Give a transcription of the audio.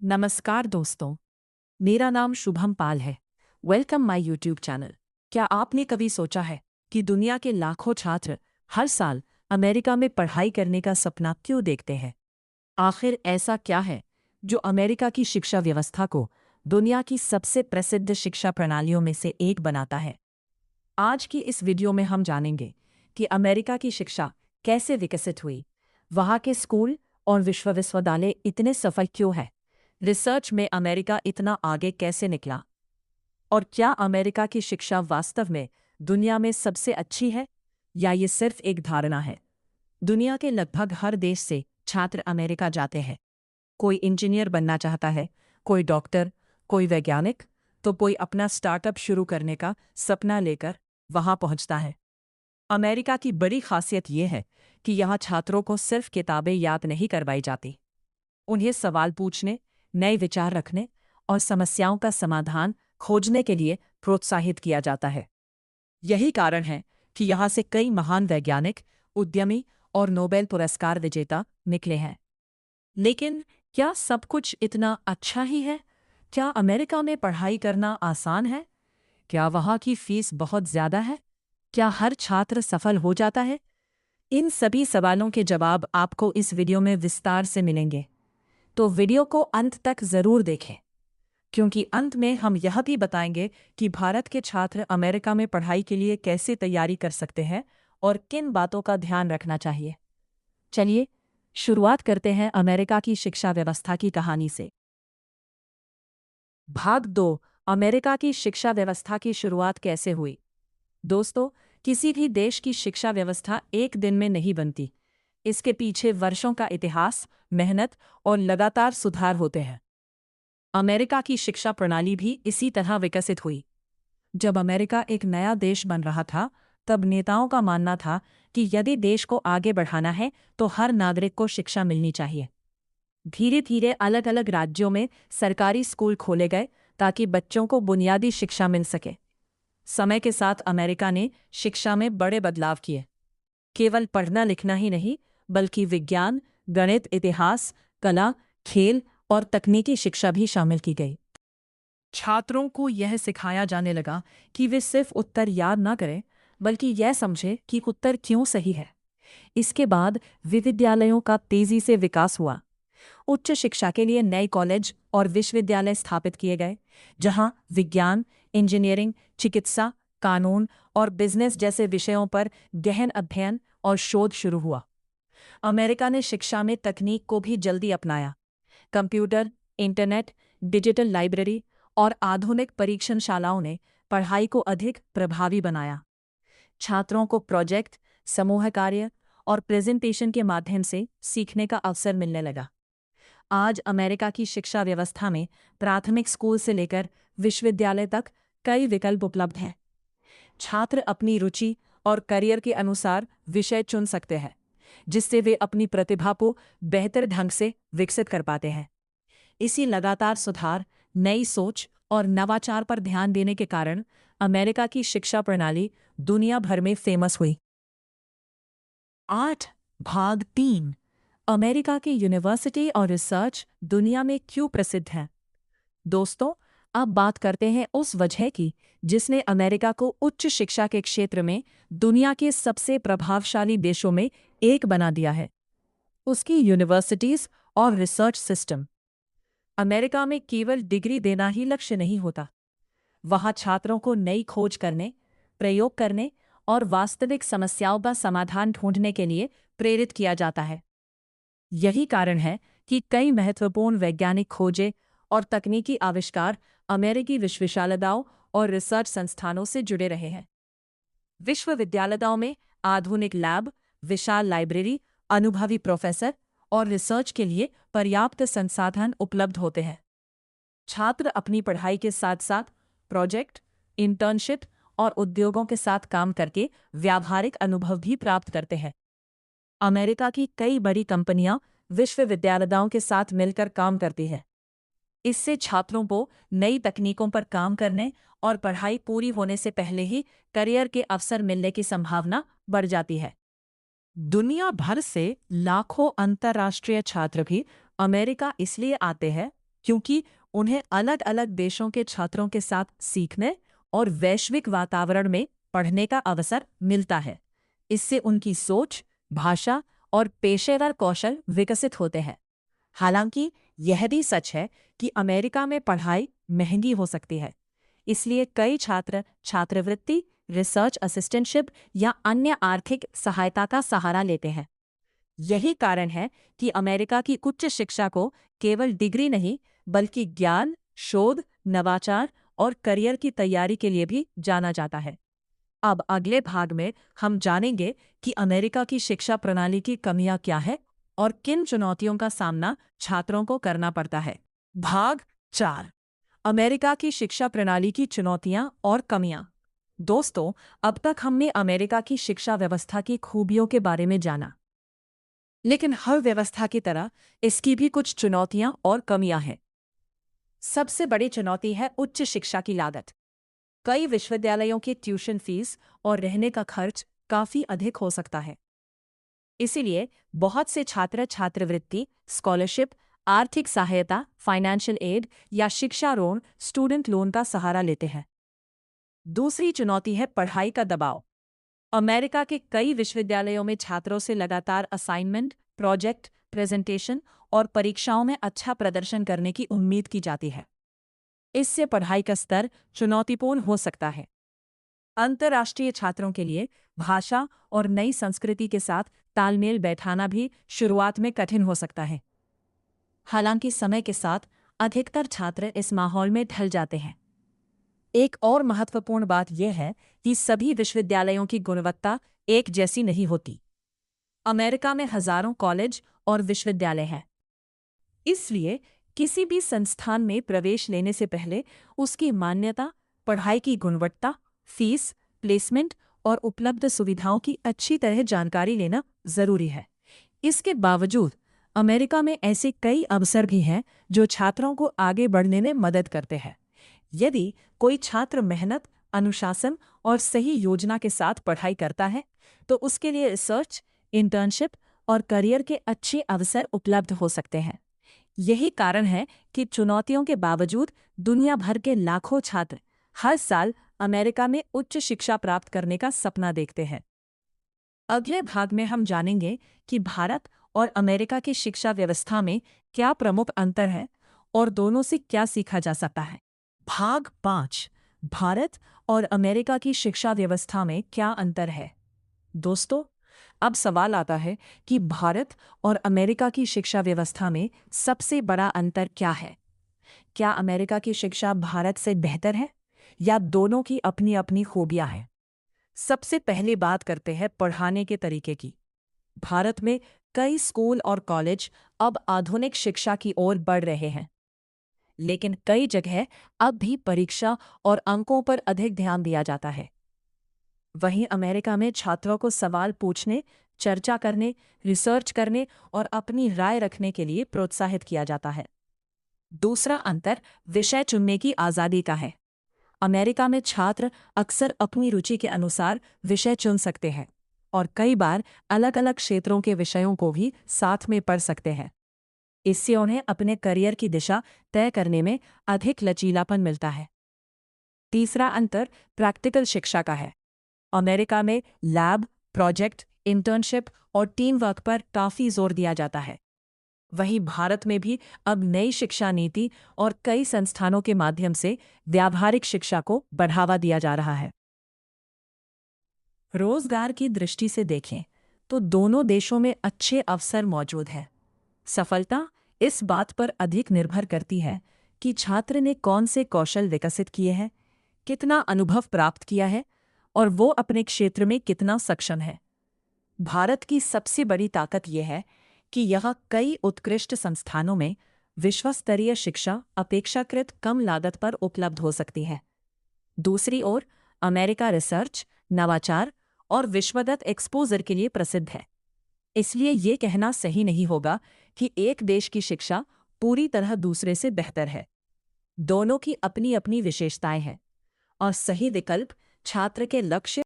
नमस्कार दोस्तों, मेरा नाम शुभम पाल है। Welcome my YouTube channel. क्या आपने कभी सोचा है कि दुनिया के लाखों छात्र हर साल अमेरिका में पढ़ाई करने का सपना क्यों देखते हैं? आखिर ऐसा क्या है जो अमेरिका की शिक्षा व्यवस्था को दुनिया की सबसे प्रसिद्ध शिक्षा प्रणालियों में से एक बनाता है? आज की इस वीडियो में हम जानेंगे कि अमेरिका की शिक्षा कैसे विकसित हुई, वहाँ के स्कूल और विश्वविद्यालय इतने सफल क्यों हैं, रिसर्च में अमेरिका इतना आगे कैसे निकला, और क्या अमेरिका की शिक्षा वास्तव में दुनिया में सबसे अच्छी है या ये सिर्फ एक धारणा है। दुनिया के लगभग हर देश से छात्र अमेरिका जाते हैं। कोई इंजीनियर बनना चाहता है, कोई डॉक्टर, कोई वैज्ञानिक, तो कोई अपना स्टार्टअप शुरू करने का सपना लेकर वहां पहुंचता है। अमेरिका की बड़ी खासियत यह है कि यहाँ छात्रों को सिर्फ किताबें याद नहीं करवाई जाती, उन्हें सवाल पूछने, नए विचार रखने और समस्याओं का समाधान खोजने के लिए प्रोत्साहित किया जाता है। यही कारण है कि यहाँ से कई महान वैज्ञानिक, उद्यमी और नोबेल पुरस्कार विजेता निकले हैं। लेकिन क्या सब कुछ इतना अच्छा ही है? क्या अमेरिका में पढ़ाई करना आसान है? क्या वहाँ की फीस बहुत ज्यादा है? क्या हर छात्र सफल हो जाता है? इन सभी सवालों के जवाब आपको इस वीडियो में विस्तार से मिलेंगे, तो वीडियो को अंत तक जरूर देखें, क्योंकि अंत में हम यह भी बताएंगे कि भारत के छात्र अमेरिका में पढ़ाई के लिए कैसे तैयारी कर सकते हैं और किन बातों का ध्यान रखना चाहिए। चलिए शुरुआत करते हैं अमेरिका की शिक्षा व्यवस्था की कहानी से। भाग 2, अमेरिका की शिक्षा व्यवस्था की शुरुआत कैसे हुई। दोस्तों, किसी भी देश की शिक्षा व्यवस्था एक दिन में नहीं बनती। इसके पीछे वर्षों का इतिहास, मेहनत और लगातार सुधार होते हैं। अमेरिका की शिक्षा प्रणाली भी इसी तरह विकसित हुई। जब अमेरिका एक नया देश बन रहा था, तब नेताओं का मानना था कि यदि देश को आगे बढ़ाना है तो हर नागरिक को शिक्षा मिलनी चाहिए। धीरे धीरे अलग अलग राज्यों में सरकारी स्कूल खोले गए ताकि बच्चों को बुनियादी शिक्षा मिल सके। समय के साथ अमेरिका ने शिक्षा में बड़े बदलाव किए। केवल पढ़ना लिखना ही नहीं, बल्कि विज्ञान, गणित, इतिहास, कला, खेल और तकनीकी शिक्षा भी शामिल की गई। छात्रों को यह सिखाया जाने लगा कि वे सिर्फ उत्तर याद ना करें, बल्कि यह समझें कि उत्तर क्यों सही है। इसके बाद विश्वविद्यालयों का तेजी से विकास हुआ। उच्च शिक्षा के लिए नए कॉलेज और विश्वविद्यालय स्थापित किए गए, जहां विज्ञान, इंजीनियरिंग, चिकित्सा, कानून और बिजनेस जैसे विषयों पर गहन अध्ययन और शोध शुरू हुआ। अमेरिका ने शिक्षा में तकनीक को भी जल्दी अपनाया। कंप्यूटर, इंटरनेट, डिजिटल लाइब्रेरी और आधुनिक परीक्षणशालाओं ने पढ़ाई को अधिक प्रभावी बनाया। छात्रों को प्रोजेक्ट, समूह कार्य और प्रेजेंटेशन के माध्यम से सीखने का अवसर मिलने लगा। आज अमेरिका की शिक्षा व्यवस्था में प्राथमिक स्कूल से लेकर विश्वविद्यालय तक कई विकल्प उपलब्ध हैं। छात्र अपनी रुचि और करियर के अनुसार विषय चुन सकते हैं, जिससे वे अपनी प्रतिभा को बेहतर ढंग से विकसित कर पाते हैं। इसी लगातार सुधार, नई सोच और नवाचार पर ध्यान देने के कारण अमेरिका की शिक्षा प्रणाली दुनिया भर में फेमस हुई। 8, भाग 3, अमेरिका की यूनिवर्सिटी और रिसर्च दुनिया में क्यों प्रसिद्ध है। दोस्तों, अब बात करते हैं उस वजह की जिसने अमेरिका को उच्च शिक्षा के क्षेत्र में दुनिया के सबसे प्रभावशाली देशों में एक बना दिया है। उसकी यूनिवर्सिटीज और रिसर्च सिस्टम। अमेरिका में केवल डिग्री देना ही लक्ष्य नहीं होता। वहाँ छात्रों को नई खोज करने, प्रयोग करने और वास्तविक समस्याओं का समाधान ढूंढने के लिए प्रेरित किया जाता है। यही कारण है कि कई महत्वपूर्ण वैज्ञानिक खोजें और तकनीकी आविष्कार अमेरिकी विश्वविद्यालयों और रिसर्च संस्थानों से जुड़े रहे हैं। विश्वविद्यालयों में आधुनिक लैब, विशाल लाइब्रेरी, अनुभवी प्रोफेसर और रिसर्च के लिए पर्याप्त संसाधन उपलब्ध होते हैं। छात्र अपनी पढ़ाई के साथ साथ प्रोजेक्ट, इंटर्नशिप और उद्योगों के साथ काम करके व्यावहारिक अनुभव भी प्राप्त करते हैं। अमेरिका की कई बड़ी कंपनियां विश्वविद्यालयों के साथ मिलकर काम करती हैं। इससे छात्रों को नई तकनीकों पर काम करने और पढ़ाई पूरी होने से पहले ही करियर के अवसर मिलने की संभावना बढ़ जाती है। दुनिया भर से लाखों अंतर्राष्ट्रीय छात्र भी अमेरिका इसलिए आते हैं क्योंकि उन्हें अलग अलग देशों के छात्रों के साथ सीखने और वैश्विक वातावरण में पढ़ने का अवसर मिलता है। इससे उनकी सोच, भाषा और पेशेवर कौशल विकसित होते हैं। हालांकि यह भी सच है कि अमेरिका में पढ़ाई महंगी हो सकती है, इसलिए कई छात्र छात्रवृत्ति, रिसर्च असिस्टेंटशिप या अन्य आर्थिक सहायता का सहारा लेते हैं। यही कारण है कि अमेरिका की उच्च शिक्षा को केवल डिग्री नहीं, बल्कि ज्ञान, शोध, नवाचार और करियर की तैयारी के लिए भी जाना जाता है। अब अगले भाग में हम जानेंगे कि अमेरिका की शिक्षा प्रणाली की कमियां क्या है और किन चुनौतियों का सामना छात्रों को करना पड़ता है। भाग 4, अमेरिका की शिक्षा प्रणाली की चुनौतियां और कमियां। दोस्तों, अब तक हमने अमेरिका की शिक्षा व्यवस्था की खूबियों के बारे में जाना, लेकिन हर व्यवस्था की तरह इसकी भी कुछ चुनौतियां और कमियां हैं। सबसे बड़ी चुनौती है उच्च शिक्षा की लागत। कई विश्वविद्यालयों की ट्यूशन फीस और रहने का खर्च काफी अधिक हो सकता है। इसीलिए बहुत से छात्र छात्रवृत्ति, स्कॉलरशिप, आर्थिक सहायता, फाइनेंशियल एड या शिक्षा ऋण, स्टूडेंट लोन का सहारा लेते हैं। दूसरी चुनौती है पढ़ाई का दबाव। अमेरिका के कई विश्वविद्यालयों में छात्रों से लगातार असाइनमेंट, प्रोजेक्ट, प्रेजेंटेशन और परीक्षाओं में अच्छा प्रदर्शन करने की उम्मीद की जाती है। इससे पढ़ाई का स्तर चुनौतीपूर्ण हो सकता है। अंतर्राष्ट्रीय छात्रों के लिए भाषा और नई संस्कृति के साथ तालमेल बैठाना भी शुरुआत में कठिन हो सकता है। हालांकि समय के साथ अधिकतर छात्र इस माहौल में ढल जाते हैं। एक और महत्वपूर्ण बात यह है कि सभी विश्वविद्यालयों की गुणवत्ता एक जैसी नहीं होती। अमेरिका में हजारों कॉलेज और विश्वविद्यालय हैं। इसलिए किसी भी संस्थान में प्रवेश लेने से पहले उसकी मान्यता, पढ़ाई की गुणवत्ता, फीस, प्लेसमेंट और उपलब्ध सुविधाओं की अच्छी तरह जानकारी लेना जरूरी है। इसके बावजूद अमेरिका में ऐसे कई अवसर भी हैं जो छात्रों को आगे बढ़ने में मदद करते हैं। यदि कोई छात्र मेहनत, अनुशासन और सही योजना के साथ पढ़ाई करता है, तो उसके लिए रिसर्च, इंटर्नशिप और करियर के अच्छे अवसर उपलब्ध हो सकते हैं। यही कारण है कि चुनौतियों के बावजूद दुनिया भर के लाखों छात्र हर साल अमेरिका में उच्च शिक्षा प्राप्त करने का सपना देखते हैं। अगले भाग में हम जानेंगे कि भारत और अमेरिका की शिक्षा व्यवस्था में क्या प्रमुख अंतर है और दोनों से क्या सीखा जा सकता है। भाग 5, भारत और अमेरिका की शिक्षा व्यवस्था में क्या अंतर है। दोस्तों, अब सवाल आता है कि भारत और अमेरिका की शिक्षा व्यवस्था में सबसे बड़ा अंतर क्या है। क्या अमेरिका की शिक्षा भारत से बेहतर है या दोनों की अपनी अपनी खूबियां हैं। सबसे पहले बात करते हैं पढ़ाने के तरीके की। भारत में कई स्कूल और कॉलेज अब आधुनिक शिक्षा की ओर बढ़ रहे हैं, लेकिन कई जगह अब भी परीक्षा और अंकों पर अधिक ध्यान दिया जाता है। वहीं अमेरिका में छात्रों को सवाल पूछने, चर्चा करने, रिसर्च करने और अपनी राय रखने के लिए प्रोत्साहित किया जाता है। दूसरा अंतर विषय चुनने की आज़ादी का है। अमेरिका में छात्र अक्सर अपनी रुचि के अनुसार विषय चुन सकते हैं और कई बार अलग अलग क्षेत्रों के विषयों को भी साथ में पढ़ सकते हैं। इससे उन्हें अपने करियर की दिशा तय करने में अधिक लचीलापन मिलता है। तीसरा अंतर प्रैक्टिकल शिक्षा का है। अमेरिका में लैब, प्रोजेक्ट, इंटर्नशिप और टीम वर्क पर काफ़ी जोर दिया जाता है। वहीं भारत में भी अब नई शिक्षा नीति और कई संस्थानों के माध्यम से व्यावहारिक शिक्षा को बढ़ावा दिया जा रहा है। रोजगार की दृष्टि से देखें तो दोनों देशों में अच्छे अवसर मौजूद हैं। सफलता इस बात पर अधिक निर्भर करती है कि छात्र ने कौन से कौशल विकसित किए हैं, कितना अनुभव प्राप्त किया है और वो अपने क्षेत्र में कितना सक्षम है। भारत की सबसे बड़ी ताकत यह है कि यहाँ कई उत्कृष्ट संस्थानों में विश्वस्तरीय शिक्षा अपेक्षाकृत कम लागत पर उपलब्ध हो सकती है। दूसरी ओर अमेरिका रिसर्च, नवाचार और विश्वदत्त एक्सपोजर के लिए प्रसिद्ध है। इसलिए ये कहना सही नहीं होगा कि एक देश की शिक्षा पूरी तरह दूसरे से बेहतर है। दोनों की अपनी अपनी विशेषताएं हैं और सही विकल्प छात्र के लक्ष्य